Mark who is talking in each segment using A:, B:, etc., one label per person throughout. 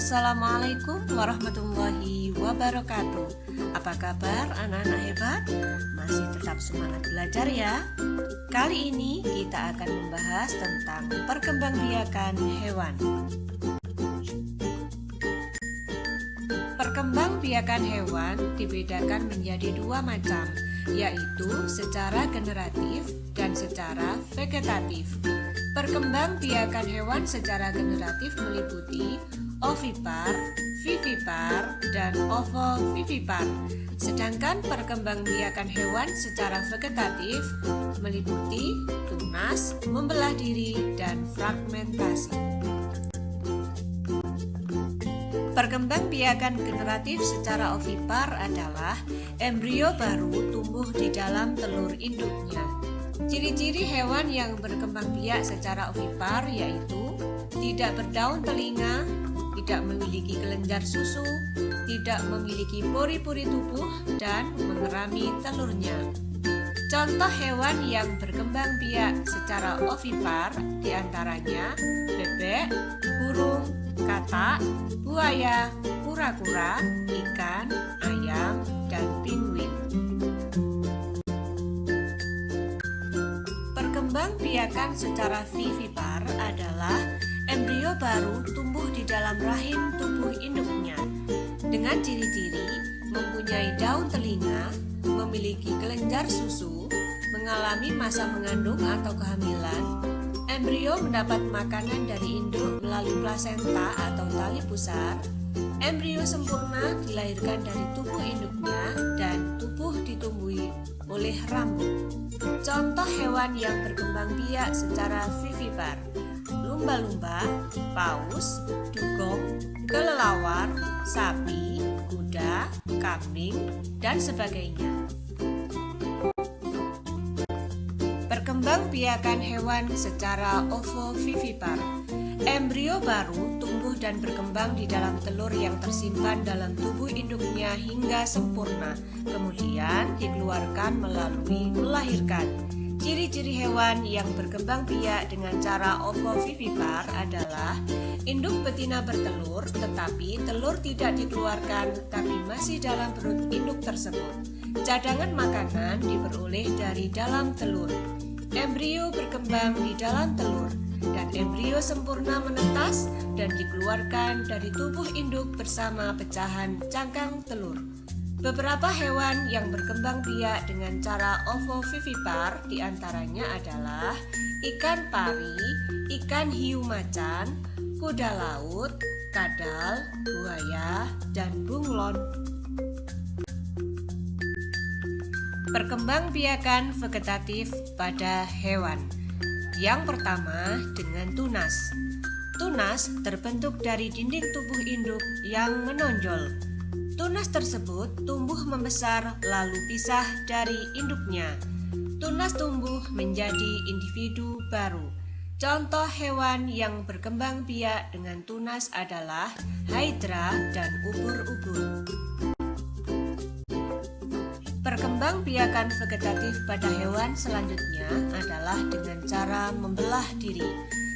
A: Assalamualaikum warahmatullahi wabarakatuh. Apa kabar anak-anak hebat? Masih tetap semangat belajar ya? Kali ini kita akan membahas tentang perkembangbiakan hewan. Perkembangbiakan hewan dibedakan menjadi dua macam, yaitu secara generatif dan secara vegetatif. Perkembangbiakan hewan secara generatif meliputi ovipar, vivipar, dan ovovivipar. Sedangkan perkembangbiakan hewan secara vegetatif meliputi tunas, membelah diri, dan fragmentasi. Perkembangbiakan generatif secara ovipar adalah embrio baru tumbuh di dalam telur induknya. Ciri-ciri hewan yang berkembang biak secara ovipar yaitu tidak berdaun telinga, tidak memiliki kelenjar susu, tidak memiliki pori-pori tubuh, dan mengerami telurnya. Contoh hewan yang berkembang biak secara ovipar diantaranya bebek, burung, katak, buaya, kura-kura, ikan, ayam, dan penguin. Perkembangbiakan secara vivipar adalah embrio baru tumbuh di dalam rahim tubuh induknya dengan ciri-ciri mempunyai daun telinga, memiliki kelenjar susu, mengalami masa mengandung atau kehamilan. Embrio mendapat makanan dari induk melalui plasenta atau tali pusar. Embrio sempurna dilahirkan dari tubuh induknya dan tubuh ditumbuhi oleh rambut. Contoh hewan yang berkembang biak secara vivipar: lumba-lumba, paus, dugong, kelelawar, sapi, kuda, kambing, dan sebagainya. Perkembangbiakan hewan secara ovovivipar. Embrio baru tumbuh dan berkembang di dalam telur yang tersimpan dalam tubuh induknya hingga sempurna, kemudian dikeluarkan melalui melahirkan. Ciri-ciri hewan yang berkembang biak dengan cara ovovivipar adalah induk betina bertelur, tetapi telur tidak dikeluarkan tapi masih dalam perut induk tersebut. Cadangan makanan diperoleh dari dalam telur. Embrio berkembang di dalam telur, dan embrio sempurna menetas dan dikeluarkan dari tubuh induk bersama pecahan cangkang telur. Beberapa hewan yang berkembang biak dengan cara ovovivipar diantaranya adalah ikan pari, ikan hiu macan, kuda laut, kadal, buaya, dan bunglon. Perkembangbiakan vegetatif pada hewan. Yang pertama dengan tunas. Tunas terbentuk dari dinding tubuh induk yang menonjol. Tunas tersebut tumbuh membesar lalu pisah dari induknya. Tunas tumbuh menjadi individu baru. Contoh hewan yang berkembang biak dengan tunas adalah hydra dan ubur-ubur. Perkembangbiakan vegetatif pada hewan selanjutnya adalah dengan cara membelah diri.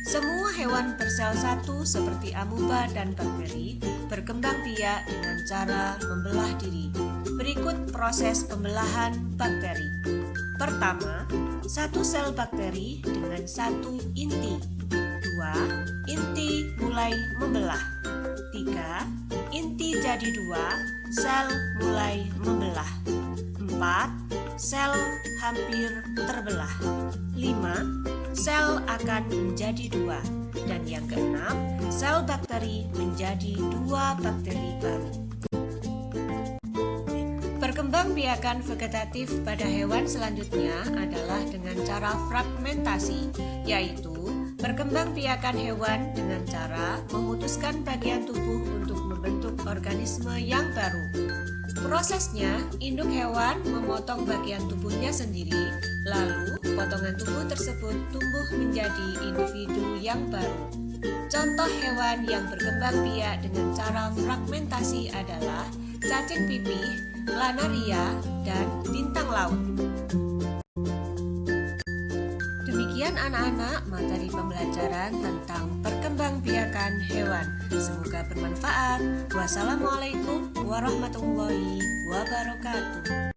A: Semua hewan bersel satu seperti amuba dan bakteri berkembang biak dengan cara membelah diri. Berikut proses pembelahan bakteri. Pertama, satu sel bakteri dengan satu inti. 2. Inti mulai membelah. 3. Inti jadi 2, sel mulai membelah. 4. Sel hampir terbelah. 5. Sel akan menjadi 2. Dan yang keenam, sel bakteri menjadi 2 bakteri baru. Perkembangbiakan vegetatif pada hewan selanjutnya adalah dengan cara fragmentasi, yaitu perkembangbiakan hewan dengan cara memutuskan bagian tubuh untuk membentuk organisme yang baru. Prosesnya, induk hewan memotong bagian tubuhnya sendiri, lalu potongan tubuh tersebut tumbuh menjadi individu yang baru. Contoh hewan yang berkembang biak dengan cara fragmentasi adalah cacing pipih, lanaria, dan bintang laut. Demikian anak-anak materi pembelajaran tentang perkembangbiakan hewan. Semoga bermanfaat. Wassalamualaikum warahmatullahi wabarakatuh.